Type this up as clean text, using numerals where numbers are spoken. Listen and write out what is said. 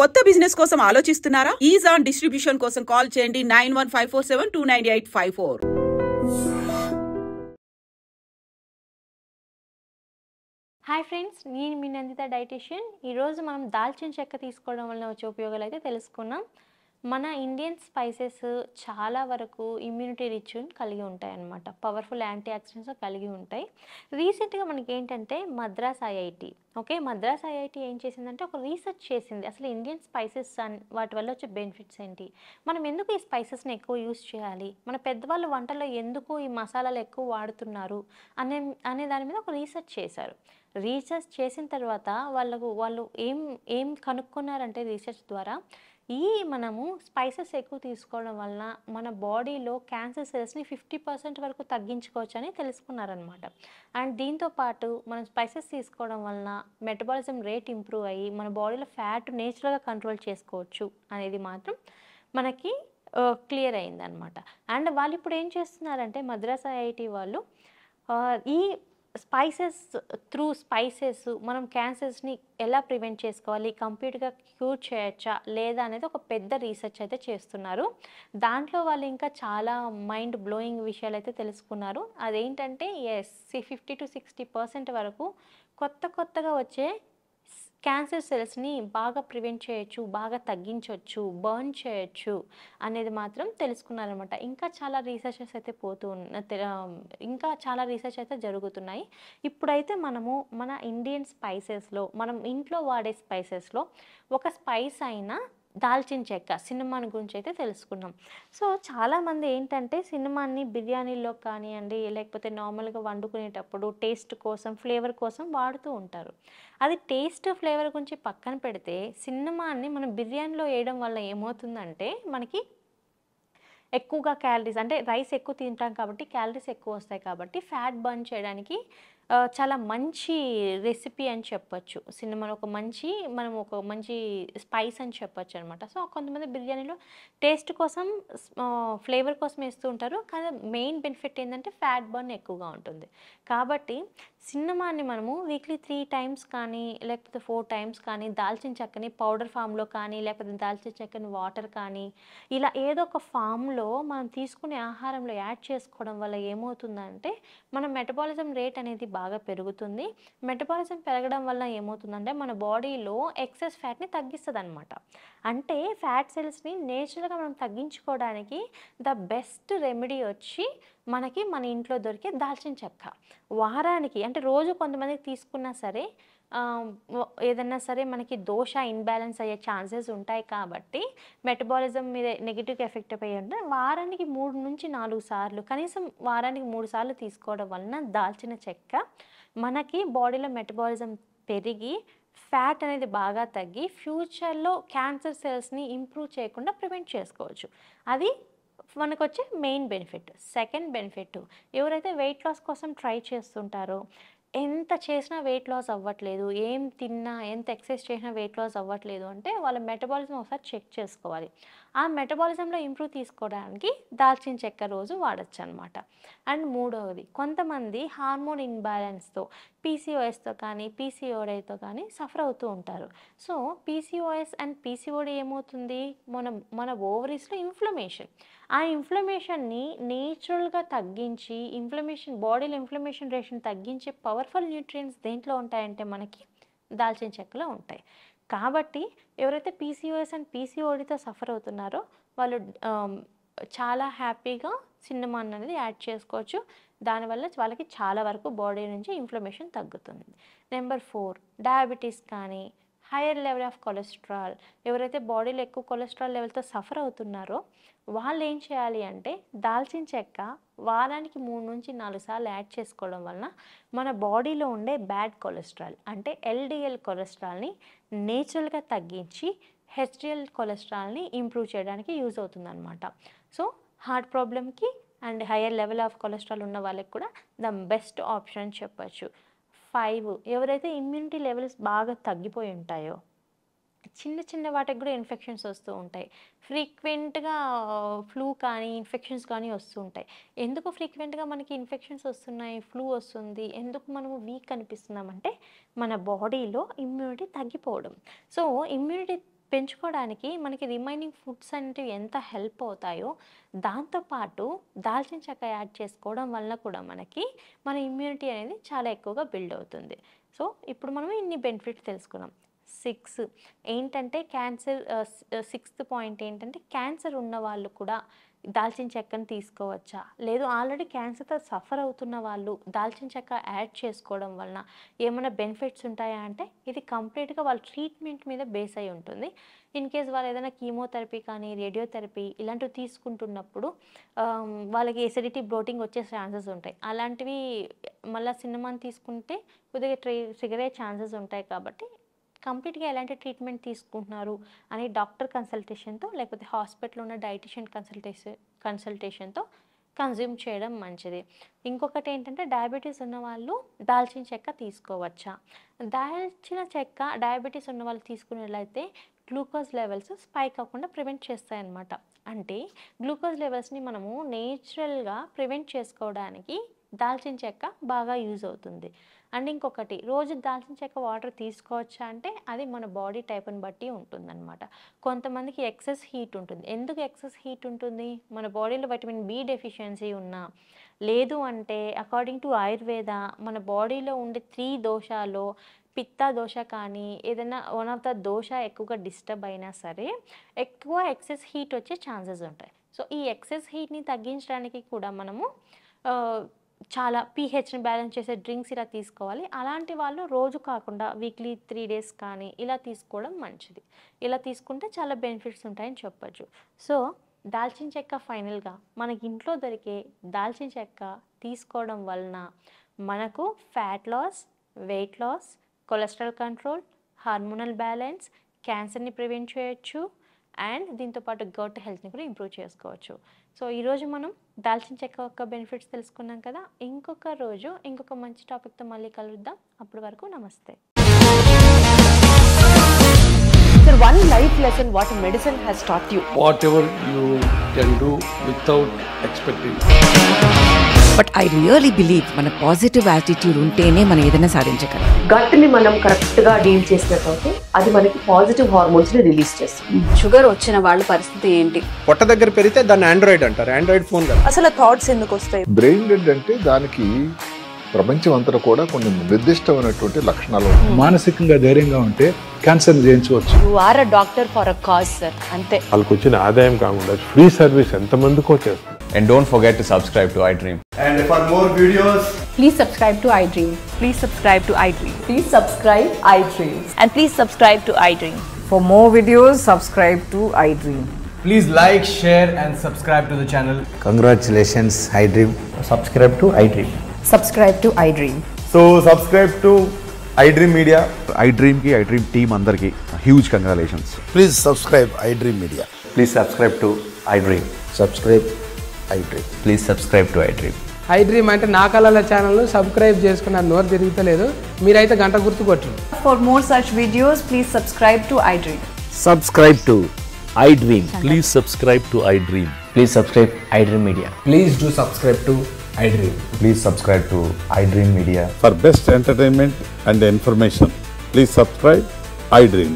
కొత్త బిజినెస్ కోసం ఆలోచిస్తున్నారా? ఈజ్ ఆన్ డిస్ట్రిబ్యూషన్ కోసం కాల్ చేయండి 9154729854. హాయ్ ఫ్రెండ్స్, నేను మీ నందిత డైటీషియన్. ఈరోజు మనం దాల్చిన చెక్క తీసుకోవడం వలన వచ్చే ఉపయోగాలు అయితే తెలుసుకున్నాం. మన ఇండియన్ స్పైసెస్ చాలా వరకు ఇమ్యూనిటీ రిచ్ కలిగి ఉంటాయి అన్నమాట. పవర్ఫుల్ యాంటీ ఆక్సిడెంట్స్ కలిగి ఉంటాయి. రీసెంట్గా మనకి ఏంటంటే మద్రాస్ ఐఐటి మద్రాస్ ఐఐటి ఏం చేసిందంటే ఒక రీసెర్చ్ చేసింది. అసలు ఇండియన్ స్పైసెస్ వాటి వల్ల వచ్చే బెనిఫిట్స్ ఏంటి, మనం ఎందుకు ఈ స్పైసెస్ని ఎక్కువ యూస్ చేయాలి, మన పెద్దవాళ్ళు వంటల్లో ఎందుకు ఈ మసాలాలు ఎక్కువ వాడుతున్నారు అనే దాని మీద ఒక రీసెర్చ్ చేశారు. రీసెర్చ్ చేసిన తర్వాత వాళ్ళు ఏం కనుక్కున్నారంటే రీసెర్చ్ ద్వారా మనము స్పైసెస్ ఎక్కువ తీసుకోవడం వలన మన బాడీలో క్యాన్సర్ సెల్స్ని 50% వరకు తగ్గించుకోవచ్చు అని తెలుసుకున్నారనమాట. అండ్ దీంతోపాటు మనం స్పైసెస్ తీసుకోవడం వలన మెటబాలిజం రేట్ ఇంప్రూవ్ అయ్యి మన బాడీలో ఫ్యాట్ నేచురల్గా కంట్రోల్ చేసుకోవచ్చు అనేది మాత్రం మనకి క్లియర్ అయిందనమాట. అండ్ వాళ్ళు ఇప్పుడు ఏం చేస్తున్నారంటే మద్రాస్ ఐఐటి వాళ్ళు ఈ స్పైసెస్ మనం క్యాన్సర్స్ని ఎలా ప్రివెంట్ చేసుకోవాలి, కంప్లీట్గా క్యూర్ చేయొచ్చా లేదా అనేది ఒక పెద్ద రీసెర్చ్ అయితే చేస్తున్నారు. దాంట్లో వాళ్ళు ఇంకా చాలా మైండ్ బ్లోయింగ్ విషయాలు అయితే తెలుసుకున్నారు. అదేంటంటే 50-60% వరకు కొత్తగా వచ్చే క్యాన్సర్ సెల్స్ని బాగా ప్రివెంట్ చేయొచ్చు, బాగా తగ్గించవచ్చు, బర్న్ చేయొచ్చు అనేది మాత్రం తెలుసుకున్నారనమాట. ఇంకా చాలా రీసెర్చెస్ అయితే ఇంకా చాలా రీసెర్చ్ అయితే జరుగుతున్నాయి. ఇప్పుడైతే మనము మన ఇండియన్ స్పైసెస్లో, మనం ఇంట్లో వాడే స్పైసెస్లో ఒక స్పైస్ అయినా దాల్చిన చెక్క సిన్నమాన్ గురించి అయితే తెలుసుకున్నాం. సో చాలామంది ఏంటంటే సిన్నమాన్ని బిర్యానీలో కానివ్వండి, లేకపోతే నార్మల్గా వండుకునేటప్పుడు టేస్ట్ కోసం, ఫ్లేవర్ కోసం వాడుతూ ఉంటారు. అది టేస్ట్ ఫ్లేవర్ గురించి పక్కన పెడితే సిన్నమాన్ని మనం బిర్యానీలో వేయడం వల్ల ఏమవుతుందంటే మనకి ఎక్కువగా క్యాలరీస్, అంటే రైస్ ఎక్కువ తింటాం కాబట్టి క్యాలరీస్ ఎక్కువ వస్తాయి కాబట్టి ఫ్యాట్ బర్న్ చేయడానికి చాలా మంచి రెసిపీ అని చెప్పొచ్చు. సిన్నమాన్ మనం ఒక మంచి స్పైస్ అని చెప్పొచ్చు అనమాట. సో కొంతమంది బిర్యానీలో టేస్ట్ కోసం, ఫ్లేవర్ కోసం వేస్తూ ఉంటారు, కానీ మెయిన్ బెనిఫిట్ ఏంటంటే ఫ్యాట్ బర్న్ ఎక్కువగా ఉంటుంది. కాబట్టి సిన్నమాన్ని మనము వీక్లీ 3 times కానీ లేకపోతే 4 times కానీ దాల్చిన చెక్కని పౌడర్ ఫామ్లో కానీ లేకపోతే దాల్చిన చెక్కని వాటర్ కానీ ఇలా ఏదో ఒక ఫామ్లో మనం తీసుకునే ఆహారంలో యాడ్ చేసుకోవడం వల్ల ఏమవుతుందంటే మన మెటబాలిజం రేట్ అనేది బాగా పెరుగుతుంది. మెటబాలిజం పెరగడం వల్ల ఏమవుతుందంటే మన బాడీలో ఎక్సెస్ ఫ్యాట్ని తగ్గిస్తుంది అనమాట. అంటే ఫ్యాట్ సెల్స్ని నేచురల్గా మనం తగ్గించుకోవడానికి ద బెస్ట్ రెమెడీ వచ్చి మనకి మన ఇంట్లో దొరికే దాల్చిన చెక్క. వారానికి అంటే రోజు కొంతమందికి తీసుకున్నా సరే ఏదన్నా సరే మనకి దోష ఇన్బ్యాలెన్స్ అయ్యే ఛాన్సెస్ ఉంటాయి కాబట్టి మెటబాలిజం మీద నెగిటివ్ ఎఫెక్ట్ అయ్యి ఉంటే వారానికి 3-4 సార్లు, కనీసం వారానికి 3 సార్లు తీసుకోవడం వలన దాల్చిన చెక్క మనకి బాడీలో మెటబాలిజం పెరిగి ఫ్యాట్ అనేది బాగా తగ్గి ఫ్యూచర్లో క్యాన్సర్ సెల్స్ని ఇంప్రూవ్ చేయకుండా ప్రివెంట్ చేసుకోవచ్చు. అది మనకు వచ్చే మెయిన్ బెనిఫిట్. సెకండ్ బెనిఫిట్, ఎవరైతే వెయిట్ లాస్ కోసం ట్రై చేస్తుంటారో, ఎంత చేసినా వెయిట్ లాస్ అవ్వట్లేదు, ఏం తిన్నా ఎంత ఎక్సర్సైజ్ చేసినా వెయిట్ లాస్ అవ్వట్లేదు అంటే వాళ్ళ మెటబాలిజం ఒకసారి చెక్ చేసుకోవాలి. ఆ మెటబాలిజంలో ఇంప్రూవ్ తీసుకోవడానికి దాల్చిన చెక్క రోజు వాడచ్చు అనమాట. అండ్ మూడవది, కొంతమంది హార్మోన్ ఇన్బ్యాలెన్స్తో పీసీఓఎస్తో కానీ పీసీఓడీతో కానీ సఫర్ అవుతూ ఉంటారు. సో పీసీఓఎస్ అండ్ పీసీఓడీ ఏమవుతుంది, మన ఓవరీస్లో ఆ ఇన్ఫ్లమేషన్ని నేచురల్గా తగ్గించి బాడీలో ఇన్ఫ్లమేషన్ రేషన్ తగ్గించే పవర్ఫుల్ న్యూట్రియంట్స్ దేంట్లో ఉంటాయంటే మనకి దాల్చిన చెక్కలో ఉంటాయి. కాబట్టి ఎవరైతే పీసీఓఎస్ అండ్ పీసీఓడీతో సఫర్ అవుతున్నారో వాళ్ళు చాలా హ్యాపీగా సిన్నమాన్ అనేది యాడ్ చేసుకోవచ్చు. దానివల్ల వాళ్ళకి చాలా వరకు బాడీ నుంచి ఇన్ఫ్లమేషన్ తగ్గుతుంది. నెంబర్ 4, డయాబెటీస్ కానీ హైయర్ లెవెల్ ఆఫ్ కొలెస్ట్రాల్, ఎవరైతే బాడీలో ఎక్కువ కొలెస్ట్రాల్ లెవెల్తో సఫర్ అవుతున్నారో వాళ్ళు ఏం చేయాలి అంటే దాల్చిన చెక్క వారానికి 3-4 సార్లు యాడ్ చేసుకోవడం వలన మన బాడీలో ఉండే బ్యాడ్ కొలెస్ట్రాల్ అంటే ఎల్డిఎల్ కొలెస్ట్రాల్ని నేచురల్గా తగ్గించి హెచ్డిఎల్ కొలెస్ట్రాల్ని ఇంప్రూవ్ చేయడానికి యూజ్ అవుతుందన్నమాట. సో హార్ట్ ప్రాబ్లమ్కి and higher level of cholesterol ఉన్న వాళ్ళకి కూడా ద బెస్ట్ ఆప్షన్ అని చెప్పచ్చు. 5, ఎవరైతే ఇమ్యూనిటీ లెవెల్స్ బాగా తగ్గిపోయి ఉంటాయో, చిన్న వాటికి కూడా ఇన్ఫెక్షన్స్ వస్తూ ఉంటాయి. ఫ్రీక్వెంట్గా ఫ్లూ కానీ ఇన్ఫెక్షన్స్ కానీ వస్తూ ఉంటాయి. ఎందుకు ఫ్రీక్వెంట్గా మనకి ఇన్ఫెక్షన్స్ వస్తున్నాయి, ఫ్లూ వస్తుంది, ఎందుకు మనము వీక్ అనిపిస్తున్నామంటే మన బాడీలో ఇమ్యూనిటీ తగ్గిపోవడం. సో ఇమ్యూనిటీ పెంచుకోవడానికి మనకి రిమైనింగ్ ఫుడ్స్ అనేవి ఎంత హెల్ప్ అవుతాయో దాంతోపాటు దాల్చిన చెక్క యాడ్ చేసుకోవడం వల్ల కూడా మనకి మన ఇమ్యూనిటీ అనేది చాలా ఎక్కువగా బిల్డ్ అవుతుంది. సో ఇప్పుడు మనం ఇన్ని బెనిఫిట్స్ తెలుసుకున్నాం. 6 ఏంటంటే క్యాన్సర్, 6th పాయింట్ ఏంటంటే క్యాన్సర్ ఉన్న వాళ్ళు కూడా దాల్చిన చెక్కను తీసుకోవచ్చా, లేదు ఆల్రెడీ క్యాన్సర్తో సఫర్ అవుతున్న వాళ్ళు దాల్చిన చెక్క యాడ్ చేసుకోవడం వలన ఏమైనా బెనిఫిట్స్ ఉంటాయా అంటే ఇది కంప్లీట్గా వాళ్ళ ట్రీట్మెంట్ మీద బేస్ అయి ఉంటుంది. ఇన్ కేస్ వాళ్ళు ఏదైనా కీమోథెరపీ కానీ రేడియోథెరపీ ఇలాంటివి తీసుకుంటున్నప్పుడు వాళ్ళకి ఎసిడిటీ బ్లోటింగ్ వచ్చే ఛాన్సెస్ ఉంటాయి. అలాంటివి మళ్ళీ సినిమాని తీసుకుంటే కొద్దిగా ట్రిగర్ అయ్యే ఛాన్సెస్ ఉంటాయి. కాబట్టి కంప్లీట్గా ఎలాంటి ట్రీట్మెంట్ తీసుకుంటున్నారు అని డాక్టర్ కన్సల్టేషన్తో లేకపోతే హాస్పిటల్లో ఉన్న డైటీషియన్ కన్సల్టేషన్తో కన్జ్యూమ్ చేయడం మంచిది. ఇంకొకటి ఏంటంటే డయాబెటీస్ ఉన్న వాళ్ళు దాల్చిన చెక్క తీసుకోవచ్చా? దాల్చిన చెక్క డయాబెటీస్ ఉన్న వాళ్ళు తీసుకునేట్లయితే గ్లూకోజ్ లెవెల్స్ స్పైక్ అవ్వకుండా ప్రివెంట్ చేస్తాయన్నమాట. అంటే గ్లూకోజ్ లెవెల్స్ని మనము నేచురల్గా ప్రివెంట్ చేసుకోవడానికి దాల్చిన చెక్క బాగా యూజ్ అవుతుంది. అండ్ ఇంకొకటి, రోజు దాల్చిన చెక్క వాటర్ తీసుకోవచ్చా అంటే అది మన బాడీ టైప్ని బట్టి ఉంటుందన్నమాట. కొంతమందికి ఎక్సెస్ హీట్ ఉంటుంది. ఎందుకు ఎక్సెస్ హీట్ ఉంటుంది? మన బాడీలో విటమిన్ బి డెఫిషియన్సీ ఉన్నా, లేదు అంటే అకార్డింగ్ టు ఆయుర్వేద మన బాడీలో ఉండే 3 దోషాల్లో పిత్త దోష కానీ ఏదైనా వన్ ఆఫ్ ద దోష ఎక్కువగా డిస్టర్బ్ అయినా సరే ఎక్కువ ఎక్సెస్ హీట్ వచ్చే ఛాన్సెస్ ఉంటాయి. సో ఈ ఎక్సెస్ హీట్ని తగ్గించడానికి కూడా మనము చాలా పీహెచ్ని బ్యాలెన్స్ చేసే డ్రింక్స్ ఇలా తీసుకోవాలి. అలాంటి వాళ్ళు రోజు కాకుండా వీక్లీ 3 days కానీ ఇలా తీసుకోవడం మంచిది. ఇలా తీసుకుంటే చాలా బెనిఫిట్స్ ఉంటాయని చెప్పచ్చు. సో దాల్చిన చెక్క ఫైనల్గా మనకి ఇంట్లో దొరికే దాల్చిన చెక్క తీసుకోవడం వలన మనకు fat loss, weight loss, cholesterol control, hormonal balance, క్యాన్సర్ని ప్రివెంట్ చేయొచ్చు అండ్ దీంతోపాటు గట్ హెల్త్ని కూడా ఇంప్రూవ్ చేసుకోవచ్చు. సో ఈరోజు మనం దాల్చిన చెక్క యొక్క బెనిఫిట్స్ తెలుసుకున్నాం కదా. ఇంకొక రోజు ఇంకొక మంచి టాపిక్తో మళ్ళీ కలుద్దాం. అప్పటి వరకు నమస్తే. Sir, one life lesson what medicine has taught you. Whatever you can do without expecting. But I really believe మన పాజిటివ్ యాటిట్యూడ్ ఉంటేనే మనం ఏదైనా సాధించగలం. గట్ ని మనం కరెక్ట్ గా డీల్ చేసినట్లయితే అది మనకి పాజిటివ్ హార్మోన్స్ ని రిలీజ్ చేస్తుంది. షుగర్ వచ్చిన వాళ్ళ పరిస్థితి ఏంటి? పొట్ట దగ్గర పెరిగితే దాన్ని ఆండ్రాయిడ్ అంటారు. ఆండ్రాయిడ్ ఫోన్ కదా. అసలు థాట్స్ ఎందుకు వస్తాయి? బ్రెయిన్ డెడ్ అంటే దానికి ప్రపంచం అంతా కూడా కొన్ని నిర్దిష్టమైనటువంటి లక్షణాలు. మానసికంగా ధైర్యంగా ఉంటే క్యాన్సర్ జయించవచ్చు. You are a doctor for a cause sir, అంతే. వాళ్ళకి వచ్చిన ఆదాయం కాకుండా ఫ్రీ సర్వీస్ ఎంతమందికో చేస్తుంది. And don't forget to subscribe to iDream. And for more videos, Please subscribe to iDream. Please subscribe to iDream. Please subscribe iDream. And please subscribe to iDream. For more videos, subscribe to iDream. please like, share and subscribe to the channel. Congratulations, iDream. Subscribe to iDream. Subscribe to iDream. So subscribe to iDream Media. iDream ki iDream team andarki huge congratulations. Please subscribe iDream Media. Please subscribe to iDream. Subscribe iDream. Please subscribe to iDream. iDream అంటే నా కళల channel subscribe చేసుకున్న నోరు తిరుగుతలేదు. మీరైతే గంట గుర్తు కొట్టండి. For more such videos, please subscribe to iDream. Subscribe to iDream. Please subscribe to iDream. Please subscribe iDream Media. Please do subscribe to iDream. Please subscribe to iDream Media. For best entertainment and information, please subscribe iDream.